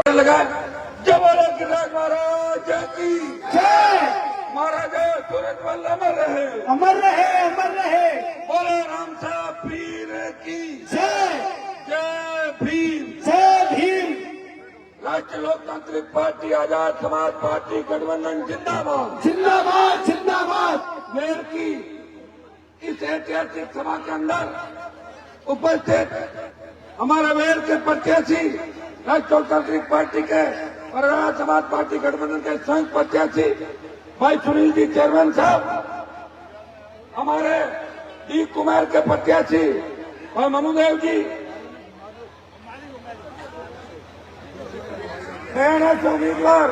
लगा जब महाराज की जय। महाराजा सूरजमल अमर रहे, अमर रहे, अमर रहे। बोले राम साहब पीर की जय, जय भीम, जय भीम। राष्ट्रीय लोकतांत्रिक पार्टी, आजाद समाज पार्टी गठबंधन जिंदाबाद, जिंदाबाद, जिंदाबाद। मेयर की इस ऐतिहासिक सभा के अंदर उपस्थित हमारे मेयर के प्रत्याशी, राष्ट्रीय लोकतांत्रिक पार्टी के और आजाद समाज पार्टी गठबंधन के संयुक्त प्रत्याशी भाई सुनील जी चेयरमैन साहब, हमारे डी कुमार के प्रत्याशी भाई मनुदेव जी, बहन है उम्मीदवार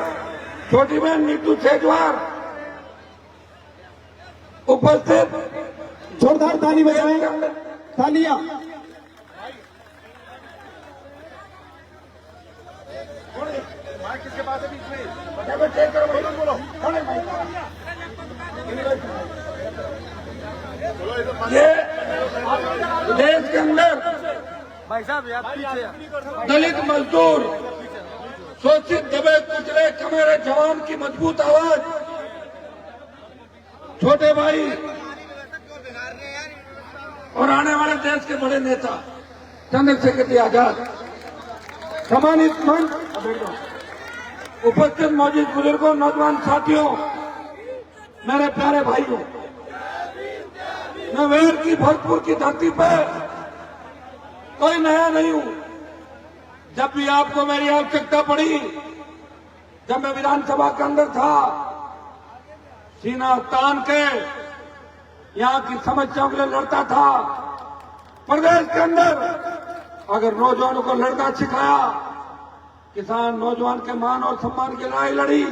छोटी बहन नीतू सेजवार उपस्थित। जोरदार ताली बजाएं, तालियां। किसके पास है बीच में? ये देश के अंदर भाई साहब दलित मजदूर, शोषित दबे कुचले कमेरे जवान की मजबूत आवाज, छोटे भाई और आने वाले देश के बड़े नेता चंद्रशेखर आजाद, सम्मानित मंच, उपस्थित मौजूद बुजुर्गों, नौजवान साथियों, मेरे प्यारे भाइयों, मैं वेर की भरतपुर की धरती पर कोई नया नहीं हूं। जब भी आपको मेरी आवश्यकता पड़ी, जब मैं विधानसभा के अंदर था, सीना तान के यहां की समस्याओं के लिए लड़ता था। प्रदेश के अंदर अगर नौजवानों को लड़ना सिखाया, किसान नौजवान के मान और सम्मान की लड़ाई लड़ी,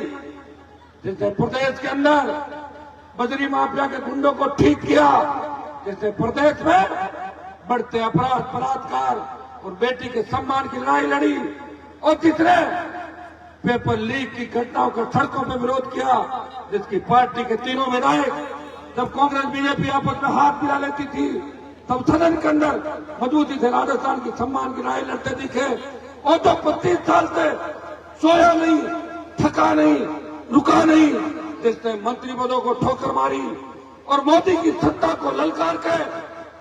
जिसने प्रदेश के अंदर बजरी माफिया के गुंडों को ठीक किया, जिसने प्रदेश में बढ़ते अपराध, बलात्कार और बेटी के सम्मान की लड़ाई लड़ी, और जिसने पेपर लीक की घटनाओं का सड़कों पर विरोध किया, जिसकी पार्टी के तीनों विधायक जब कांग्रेस बीजेपी आपस में हाथ मिला लेती थी, तब सदन के अंदर मौजूद थे, राजस्थान की सम्मान की लड़ाई लड़ते दिखे। और तो 25 साल से सोया नहीं, थका नहीं, रुका नहीं, जिसने मंत्री पदों को ठोकर मारी और मोदी की सत्ता को ललकार के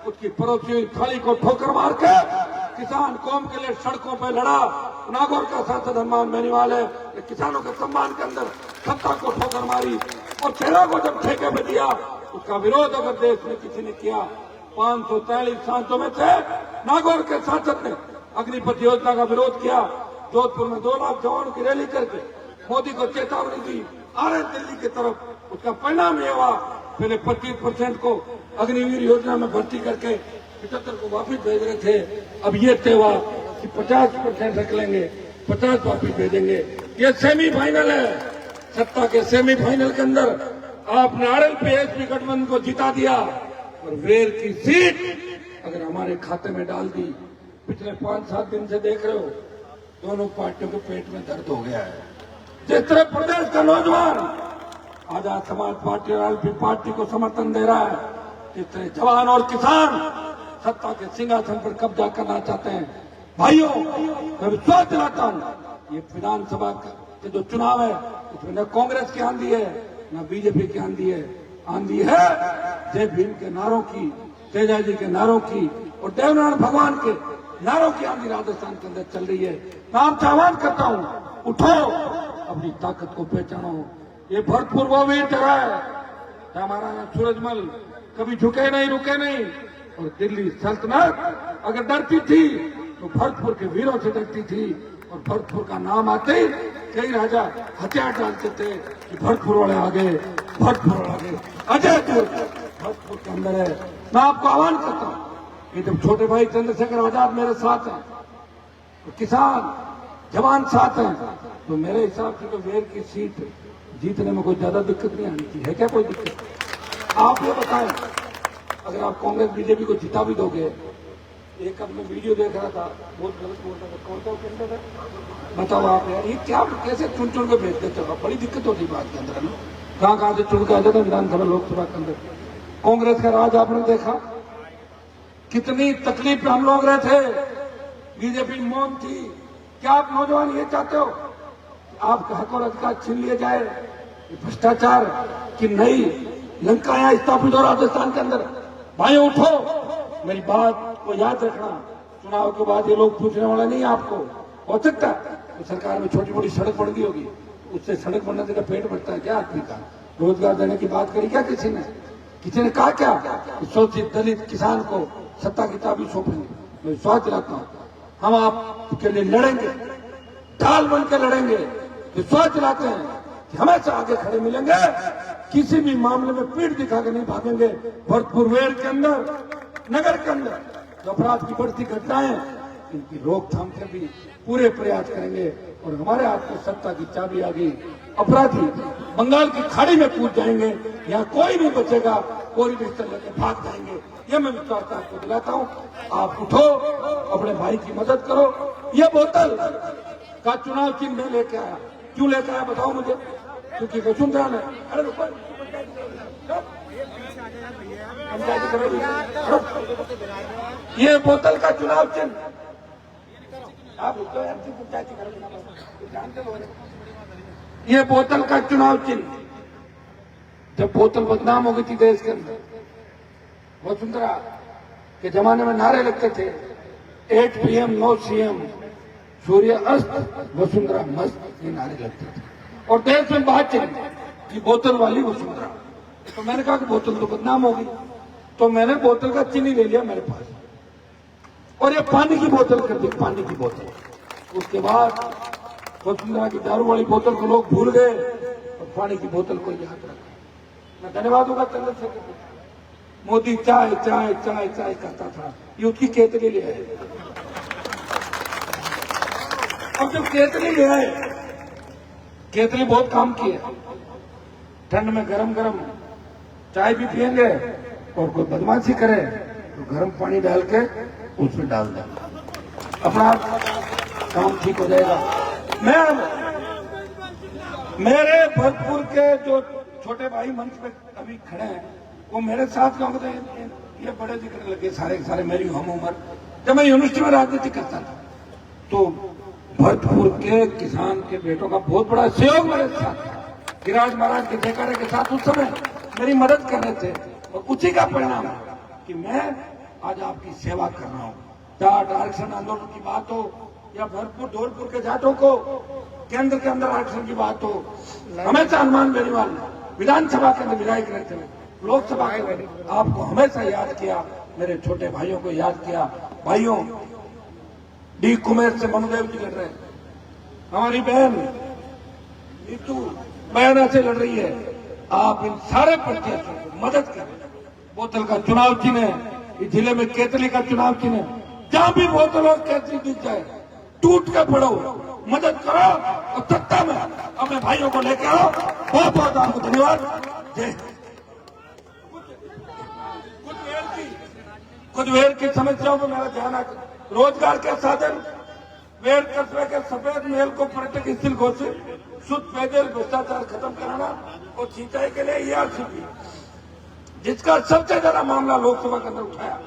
उसकी परोसी हुई थाली को ठोकर मार के किसान कौम के लिए सड़कों पर लड़ा। नागौर का सांसद हनुमान बेनीवाल है, किसानों के सम्मान के अंदर सत्ता को ठोकर मारी और सेना को जब ठेके में दिया, उसका विरोध अगर देश में किसी ने किया, 543 सांसदों में से नागौर के सांसद ने अग्निपथ योजना का विरोध किया। जोधपुर में 2 लाख जवानों की रैली करके मोदी को चेतावनी दी, आ रहे दिल्ली की तरफ। उसका परिणाम ये हुआ, पहले 25% को अग्निवीर योजना में भर्ती करके 75 को वापिस भेज रहे थे, अब ये तय हुआ कि 50% रख लेंगे, 50 वापिस भेजेंगे। ये सेमीफाइनल है, सत्ता के सेमीफाइनल के अंदर आपने आरएलपी गठबंधन को जिता दिया और वेर की सीट अगर हमारे खाते में डाल दी। पिछले 5-7 दिन से देख रहे हो, दोनों पार्टियों के पेट में दर्द हो गया है। जिस तरह प्रदेश का नौजवान आजाद समाज पार्टी और आरएलपी पार्टी को समर्थन दे रहा है, जिस तरह जवान और किसान सत्ता के सिंहासन पर कब्जा करना चाहते हैं। भाइयों, मैं विश्वास दिलाता हूं, ये विधानसभा के जो चुनाव है, उसमें न कांग्रेस की आंधी है, न बीजेपी की आंधी है। आंधी है जय भीम के नारों की, तेजा जी के नारों की और देवनारायण भगवान के नारों की आंधी राजस्थान के अंदर चल रही है। मैं आपसे आह्वान करता हूं, उठो, अपनी ताकत को पहचानो। ये भरतपुर वो वीर जगह है, हमारा सूरजमल कभी झुके नहीं, रुके नहीं। और दिल्ली सल्तनत अगर डरती थी तो भरतपुर के वीरों से डरती थी, और भरतपुर का नाम आते ही कई राजा हथियार डालते थे कि भरतपुर वाले आगे, भरतपुर वाले आगे। अजय भरतपुर के अंदर है। मैं आपको आह्वान करता हूं कि जब छोटे भाई चंद्रशेखर आजाद मेरे साथ हैं, तो किसान जवान साथ हैं, तो मेरे हिसाब से तो वेर की सीट जीतने में कोई ज्यादा दिक्कत नहीं आनी चाहिए। है क्या कोई दिक्कत? आप ये बताएं, अगर आप कांग्रेस बीजेपी को जिता भी दोगे, एक अब मैं वीडियो देख रहा था, बहुत गलत बोल रहा था, कौन सा केंद्र था बताओ आप यार, ये क्या कैसे चुन चुन के भेज देते हो? बड़ी दिक्कत होती है बात के अंदर ना, कहाँ से चुन के आ जाता विधानसभा लोकसभा के अंदर। कांग्रेस का राज आपने देखा, कितनी तकलीफ में हम लोग रहे थे, बीजेपी मौन थी, क्या आप नौजवान ये चाहते हो कि आपका हक और अधिकार छीन लिया जाए? ये भ्रष्टाचार की नई लंकाएं स्थापित हो राजस्थान के अंदर। भाइयों उठो, मेरी बात को याद रखना। चुनाव के बाद ये लोग पूछने वाला नहीं है आपको। हो सकता है तो सरकार में छोटी मोटी सड़क बन गई होगी, उससे सड़क बनने से पेट भरता है क्या आदमी का? रोजगार देने की बात करी क्या किसी ने? किसी ने कहा क्या कि शोषित दलित किसान को सत्ता की चाबी सौंपेंगे? मैं विश्वास दिलाता हूँ हम आपके लिए लड़ेंगे, ढाल बन के लड़ेंगे। विश्वास दिलाते हैं कि हमेशा आगे खड़े मिलेंगे, किसी भी मामले में पीठ दिखा के नहीं भागेंगे। भरतपुर वेर के अंदर, नगर के अंदर जो अपराध की बढ़ती घटनाएं, इनकी रोकथाम के भी पूरे प्रयास करेंगे। और हमारे हाथ में सत्ता की चाबी आ गई, अपराधी बंगाल की खाड़ी में कूद जाएंगे, यहाँ कोई नहीं बचेगा, कोई रिश्ते लेके भाग जाएंगे। ये मैं विश्वास आपको दिलाता हूँ। आप उठो, अपने भाई की मदद करो। ये बोतल का चुनाव चिन्ह में लेके आया, क्यों लेके आया बताओ मुझे? क्योंकि वसुंधरा ने, अरे रुको, ये बोतल का चुनाव चिन्ह, आप रुको यार, जानते हो ये बोतल का चुनाव चिन्ह। जब बोतल बदनाम हो गई थी देश के अंदर, वसुंधरा के जमाने में नारे लगते थे 8 PM 9 CM, सूर्य अस्त वसुंधरा मस्त, ये नारे लगते थे। और देश में बात चली कि बोतल वाली वसुंधरा। तो मैंने कहा कि बोतल तो बदनाम होगी, तो मैंने बोतल का चिन्ह ले लिया मेरे पास, और ये पानी की बोतल कर दी, पानी की बोतल। उसके बाद वसुंधरा की दारू वाली बोतल को लोग भूल गए और पानी की बोतल को याद रखा। मैं धन्यवाद होगा चंद्रशेखर को। मोदी चाय चाय चाय चाय करता था, ये उसकी केतली ले आए। अब जब केतली ले आए, केतली बहुत काम की है। ठंड में गरम गरम चाय भी पियेंगे, और कोई बदमाशी करे तो गर्म पानी डाल के उसमें डाल देंगे, अपना काम ठीक हो जाएगा। मेरे भरतपुर के जो छोटे भाई मंच पे अभी खड़े हैं, वो मेरे साथ लोग थे, ये बड़े दिखने लगे सारे के सारे मेरी हम उम्र। जब मैं यूनिवर्सिटी में राजनीति करता था तो भरतपुर के किसान के बेटों का बहुत बड़ा सहयोग मेरे साथ था। गिरिराज महाराज के जयकारे के साथ उस समय मेरी मदद कर रहे थे, और उसी का परिणाम है कि मैं आज आपकी सेवा कर रहा हूँ। जाट आरक्षण आंदोलन की बात हो, या भरतपुर धौलपुर के जाटों को केंद्र के अंदर आरक्षण की बात हो, हमेशा हनुमान बेनीवाल विधानसभा के अंदर विधायक रहते हुए, लोकसभा के आपको हमेशा याद किया, मेरे छोटे भाइयों को याद किया। भाइयों, डी कुमेर से मनुदेव जी लड़ रहे हैं, हमारी बहन नीतू बयाना से लड़ रही है। आप इन सारे प्रत्याशियों को मदद करें। बोतल का चुनाव चिन्ह है, इस जिले में केतली का चुनाव चिन्ह है। जहां भी बोतल और केतली दिख जाए, टूट के पड़ो, मदद करो, और सत्ता में अपने भाइयों को लेके आओ। बहुत बहुत आपको धन्यवाद। जय। कुछ वेर की समस्याओं पर मेरा ध्यान है। रोजगार के साधन, वेर कस्बे के सफेद महल को पर्यटक स्थल घोषित, शुद्ध पेयजल, भ्रष्टाचार खत्म कराना, और सिंचाई के लिए ERCP, जिसका सबसे ज्यादा मामला लोकसभा के अंदर उठाया।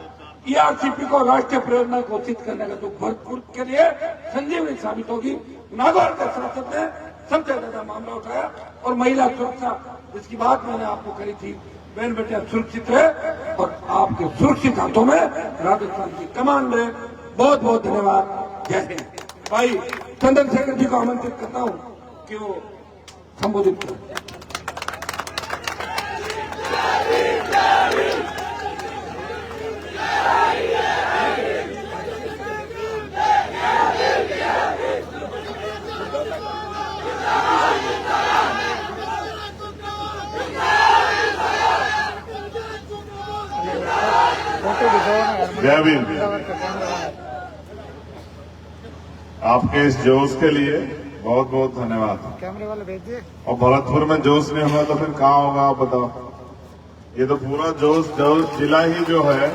ERCP को राष्ट्रीय परियोजना घोषित करने का जो भरतपुर के लिए संजीवनी साबित होगी। नागौर के सांसद ने सबसे ज्यादा मामला उठाया। और महिला सुरक्षा, जिसकी बात मैंने आपको करी थी, बहन बेटियां सुरक्षित है, और आपके सुरक्षित हाथों में राजस्थान की कमान रहे। बहुत बहुत धन्यवाद। जय हिंद। भाई चंद्रशेखर जी को आमंत्रित करता हूँ कि वो संबोधित करें। जय भीम। आपके इस जोश के लिए बहुत बहुत धन्यवाद। कैमरे वाले भेज दिए। और भरतपुर में जोश नहीं हुआ तो फिर कहाँ होगा आप बताओ? ये तो पूरा जोश जिला ही जो है,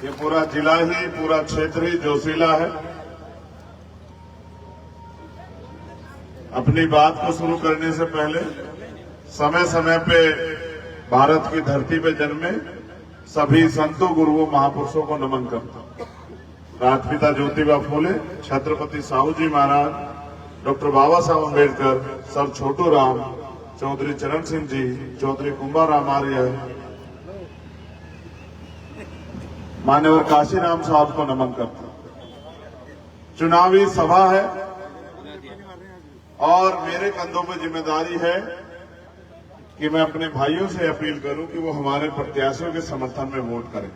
ये पूरा जिला ही, पूरा क्षेत्र ही जोशीला है। अपनी बात को शुरू करने से पहले समय समय पे भारत की धरती पे जन्मे सभी संतों, गुरुओं, महापुरुषों को नमन करता हूं। राष्ट्रपिता ज्योतिबा फूले, छत्रपति साहू जी महाराज, डॉक्टर बाबा साहब अम्बेडकर, सर छोटू राम, चौधरी चरण सिंह जी, चौधरी कुंभाराम आर्य, मान्यवर काशीराम साहब को नमन करता हूं। चुनावी सभा है और मेरे कंधों पर जिम्मेदारी है कि मैं अपने भाइयों से अपील करूं कि वो हमारे प्रत्याशियों के समर्थन में वोट करें।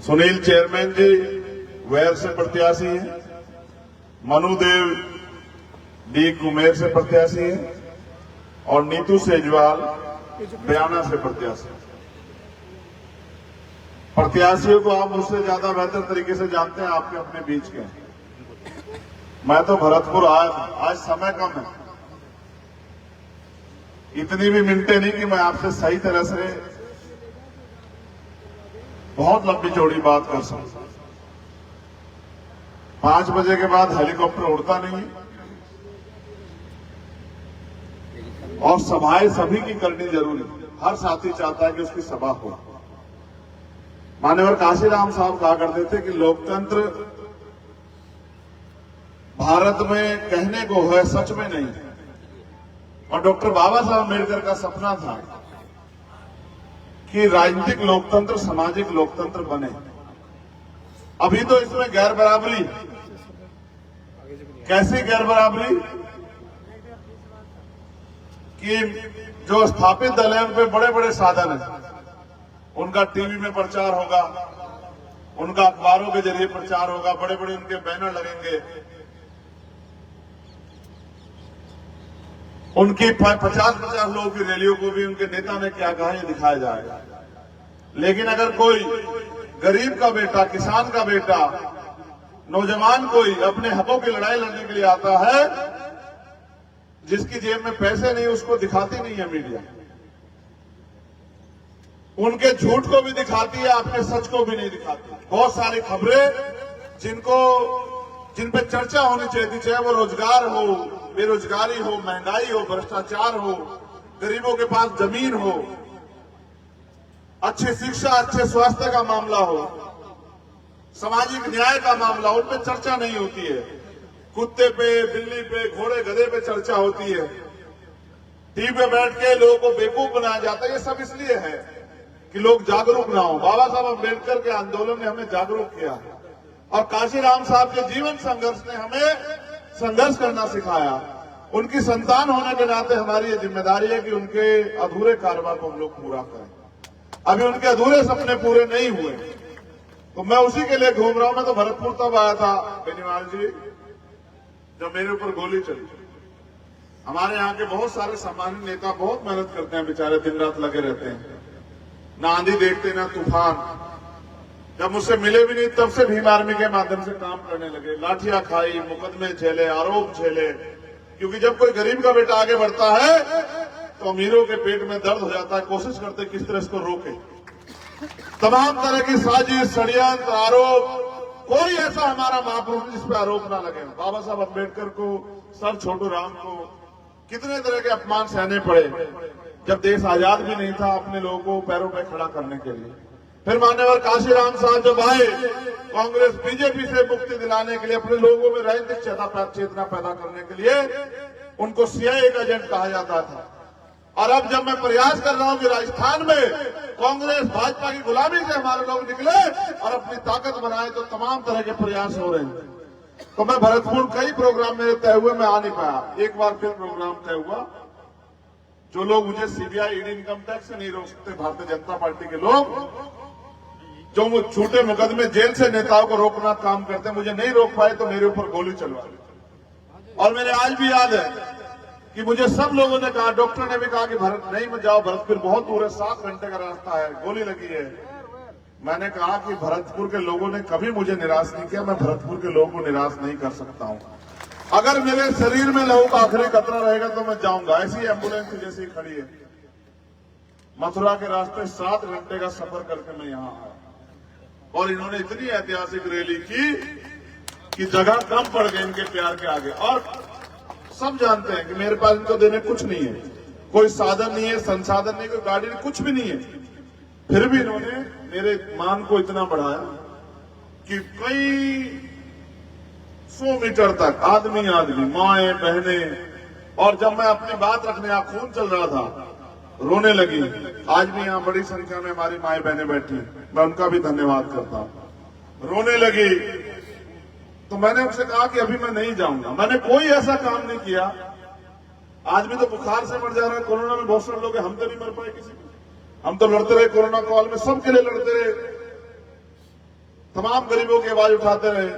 सुनील चेयरमैन जी वैर से प्रत्याशी हैं, मनुदेव डी कुमेर से प्रत्याशी है और नीतू सेजवाल बयाना से प्रत्याशी। प्रत्याशियों को आप मुझसे ज्यादा बेहतर तरीके से जानते हैं, आपके अपने बीच के हैं। मैं तो भरतपुर आया था, आज समय कम है, इतनी भी मिनटें नहीं कि मैं आपसे सही तरह से बहुत लंबी चौड़ी बात कर सकूं। 5 बजे के बाद हेलीकॉप्टर उड़ता नहीं और सभाएं सभी की करनी जरूरी, हर साथी चाहता है कि उसकी सभा हो। मान्यवर काशीराम साहब कहा करते थे कि लोकतंत्र भारत में कहने को है, सच में नहीं। और डॉक्टर बाबा साहब अम्बेडकर का सपना था कि राजनीतिक लोकतंत्र सामाजिक लोकतंत्र बने। अभी तो इसमें गैर बराबरी, कैसी गैर बराबरी कि जो स्थापित दल है उन पे बड़े बड़े साधन हैं, उनका टीवी में प्रचार होगा, उनका अखबारों के जरिए प्रचार होगा, बड़े बड़े उनके बैनर लगेंगे, उनकी 50-50 लोगों की रैलियों को भी उनके नेता ने क्या कहा ये दिखाया जाएगा। लेकिन अगर कोई गरीब का बेटा, किसान का बेटा, नौजवान कोई अपने हकों की लड़ाई लड़ने के लिए आता है, जिसकी जेब में पैसे नहीं, उसको दिखाती नहीं है मीडिया। उनके झूठ को भी दिखाती है, आपके सच को भी नहीं दिखाती। बहुत सारी खबरें जिन पे चर्चा होनी चाहिए, चाहे वो रोजगार हो, बेरोजगारी हो, महंगाई हो, भ्रष्टाचार हो, गरीबों के पास जमीन हो, अच्छी शिक्षा, अच्छे स्वास्थ्य का मामला हो, सामाजिक न्याय का मामला, उन पे चर्चा नहीं होती है। कुत्ते पे, बिल्ली पे, घोड़े गधे पे चर्चा होती है। टीवी पे बैठ के लोगों को बेवकूफ बनाया जाता है। ये सब इसलिए है कि लोग जागरूक ना हो। बाबा साहब अम्बेडकर के आंदोलन ने हमें जागरूक किया और काशीराम साहब के जीवन संघर्ष ने हमें संघर्ष करना सिखाया। उनकी संतान होने के नाते हमारी ये जिम्मेदारी है कि उनके अधूरे कारोबार को हम लोग पूरा करें। अभी उनके अधूरे सपने पूरे नहीं हुए, तो मैं उसी के लिए घूम रहा हूं। मैं तो भरतपुर तब आया था बेनीवाल जी, जब मेरे ऊपर गोली चली। हमारे यहाँ के बहुत सारे सामान्य नेता बहुत मेहनत करते हैं, बेचारे दिन रात लगे रहते हैं, ना आंधी देखते ना तूफान। जब मुझसे मिले भी नहीं तब से भीम आर्मी के माध्यम से काम करने लगे, लाठियां खाई, मुकदमे झेले, आरोप झेले। क्योंकि जब कोई गरीब का बेटा आगे बढ़ता है तो अमीरों के पेट में दर्द हो जाता है, कोशिश करते किस तरह इसको रोके। तमाम तरह की साजिश, षड्यंत्र, आरोप, कोई ऐसा हमारा महापुरुष जिस पर आरोप ना लगे। बाबा साहब अम्बेडकर को, सर छोटू राम को कितने तरह के अपमान सहने पड़े जब देश आजाद भी नहीं था, अपने लोगों को पैरों पे खड़ा करने के लिए। फिर मान्यवर काशीराम साहब जब आए कांग्रेस बीजेपी से मुक्ति दिलाने के लिए, अपने लोगों में राजनीतिक चेतना पैदा करने के लिए, उनको सीआईए का एजेंट कहा जाता था। और अब जब मैं प्रयास कर रहा हूं कि राजस्थान में कांग्रेस भाजपा की गुलामी से हमारे लोग निकले और अपनी ताकत बनाए, तो तमाम तरह के प्रयास हो रहे हैं। तो मैं भरतपुर कई प्रोग्राम मेरे तय हुए, मैं आ नहीं पाया। एक बार फिर प्रोग्राम तय हुआ। जो लोग मुझे सीबीआई, ईडी, इनकम टैक्स से नहीं रोक सकते, भारतीय जनता पार्टी के लोग जो वो छोटे मुकदमे जेल से नेताओं को रोकना काम करते हैं, मुझे नहीं रोक पाए तो मेरे ऊपर गोली चलवा दी। और मेरे आज भी याद है कि मुझे सब लोगों ने कहा, डॉक्टर ने भी कहा कि भरत नहीं मत जाओ, भरतपुर बहुत दूर है, 7 घंटे का रास्ता है, गोली लगी है। मैंने कहा कि भरतपुर के लोगों ने कभी मुझे निराश नहीं किया, मैं भरतपुर के लोगों को निराश नहीं कर सकता हूं। अगर मेरे शरीर में लहू का आखिरी कतरा रहेगा तो मैं जाऊंगा। ऐसी एम्बुलेंस जैसी खड़ी है, मथुरा के रास्ते 7 घंटे का सफर करके मैं यहां आया। और इन्होंने इतनी ऐतिहासिक रैली की कि जगह कम पड़ गई इनके प्यार के आगे। और सब जानते हैं कि मेरे पास इनको देने कुछ नहीं है, कोई साधन नहीं है, संसाधन नहीं, कोई गाड़ी नहीं, कुछ भी नहीं है। फिर भी इन्होंने मेरे मान को इतना बढ़ाया कि कई 100 मीटर तक आदमी माएं बहनें, और जब मैं अपनी बात रखने यहाँ खून चल रहा था, रोने लगी। आज भी यहाँ बड़ी संख्या में हमारी माएं बहनें बैठी, मैं उनका भी धन्यवाद करता हूं। रोने लगी तो मैंने उनसे कहा कि अभी मैं नहीं जाऊंगा। मैंने कोई ऐसा काम नहीं किया। आदमी तो बुखार से मर जा रहा है, कोरोना में बहुत सारे लोग हैं, हम तो नहीं मर पाए किसी को। हम तो लड़ते रहे कोरोना काल में, सबके लिए लड़ते रहे, तमाम गरीबों की आवाज उठाते रहे।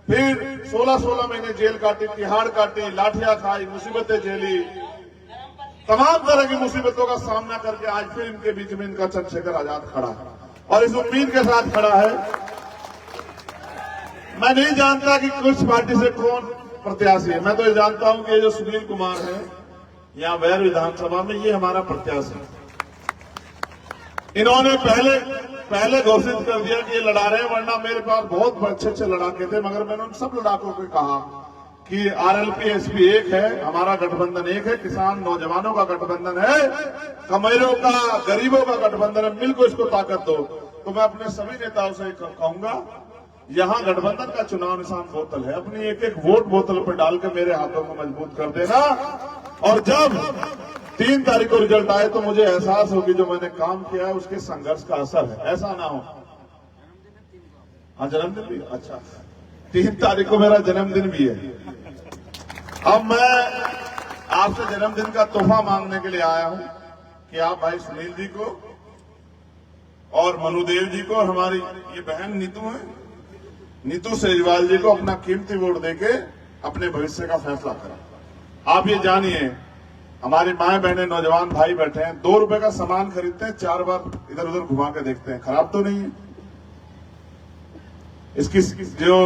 फिर 16 महीने जेल काटी, तिहाड़ काटी, लाठियां खाई, मुसीबतें झेली, तमाम तरह की मुसीबतों का सामना करके आज फिर इनके बीच में इनका चंद्रशेखर आजाद खड़ा है और इस उम्मीद के साथ खड़ा है। मैं नहीं जानता कि कुछ पार्टी से कौन प्रत्याशी है, मैं तो ये जानता हूं कि ये जो सुनील कुमार है यहाँ बैर विधानसभा में, ये हमारा प्रत्याशी है। इन्होंने पहले घोषित कर दिया कि ये लड़ा रहे हैं, वरना मेरे पास बहुत अच्छे लड़ाके थे, मगर मैंने उन सब लड़ाकों को कहा कि आरएलपी एसपी एक है, हमारा गठबंधन एक है, किसान नौजवानों का गठबंधन है, कमैरों का, गरीबों का गठबंधन है, मिलकर इसको ताकत दो। तो मैं अपने सभी नेताओं से कहूंगा, यहाँ गठबंधन का चुनाव निशान बोतल है, अपनी एक एक वोट बोतल पर डाल के मेरे हाथों को मजबूत कर देना, और जब 3 तारीख को रिजल्ट आए तो मुझे एहसास होगी जो मैंने काम किया है उसके संघर्ष का असर है। ऐसा ना हो। हाँ, जन्मदिन भी अच्छा, 3 तारीख को मेरा जन्मदिन भी है। अब मैं आपसे जन्मदिन का तोहफा मांगने के लिए आया हूं कि आप भाई सुनील जी को और मनुदेव जी को और हमारी ये बहन नीतू है, नीतू सेजवाल जी को अपना कीमती वोट देके अपने भविष्य का फैसला करें। आप ये जानिए, हमारी माएं बहनें नौजवान भाई बैठे हैं, 2 रुपए का सामान खरीदते हैं, 4 बार इधर उधर घुमा के देखते हैं, खराब तो नहीं है। इसकी जो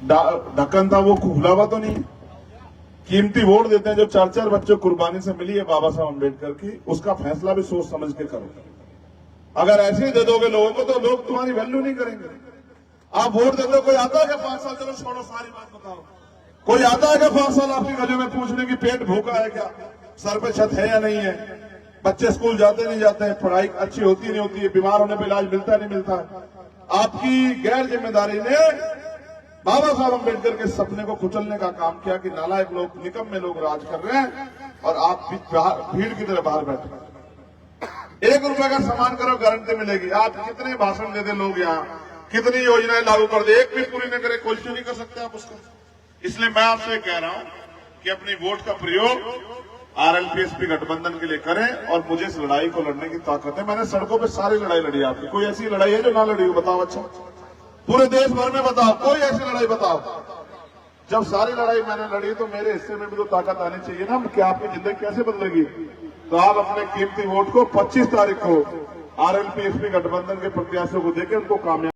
ढक्कन था वो खुला हुआ तो नहीं है। कीमती वोट देते हैं जो 4 बच्चों कुर्बानी से मिली है बाबा साहब अम्बेडकर की, उसका फैसला भी सोच समझ के करो। अगर ऐसे ही दे दोगे लोगों को तो लोग तुम्हारी वैल्यू नहीं करेंगे। आप वोट देते हो, कोई आता है क्या 5 साल, चलो छोड़ो सारी बात बताओ, कोई आता है क्या 5 साल आपकी गलियों में पूछने की पेट भूखा है क्या, सर पे छत है या नहीं है, बच्चे स्कूल जाते नहीं जाते हैं, पढ़ाई अच्छी होती नहीं होती है, बीमार होने पर इलाज मिलता नहीं मिलता है। आपकी गैर जिम्मेदारी ने बाबा साहब अम्बेडकर के सपने को कुचलने का काम किया कि नालायक लोग, निकम्मे लोग राज कर रहे हैं और आप भीड़ की तरह बाहर बैठे। 1 रुपए का सामान करो, गारंटी मिलेगी। आप कितने भाषण देते लोग यहाँ, कितनी योजनाएं लागू कर दे, एक भी पूरी न करे, कोई क्यों नहीं कर सकते आप उसका। इसलिए मैं आपसे कह रहा हूं कि अपनी वोट का प्रयोग आरएलपी-एसपी गठबंधन के लिए करें और मुझे इस लड़ाई को लड़ने की ताकत है। मैंने सड़कों पे सारी लड़ाई लड़ी आपकी, कोई ऐसी लड़ाई है जो ना लड़ी हो? बताओ। अच्छा, पूरे देश भर में बताओ, कोई ऐसी लड़ाई बताओ। जब सारी लड़ाई मैंने लड़ी तो मेरे हिस्से में भी तो ताकत आनी चाहिए ना, कि आपकी जिंदगी कैसे बदलेगी। तो आप अपने कीमती वोट को 25 तारीख को आरएलपी-एसपी गठबंधन के प्रत्याशियों को देकर उनको कामयाब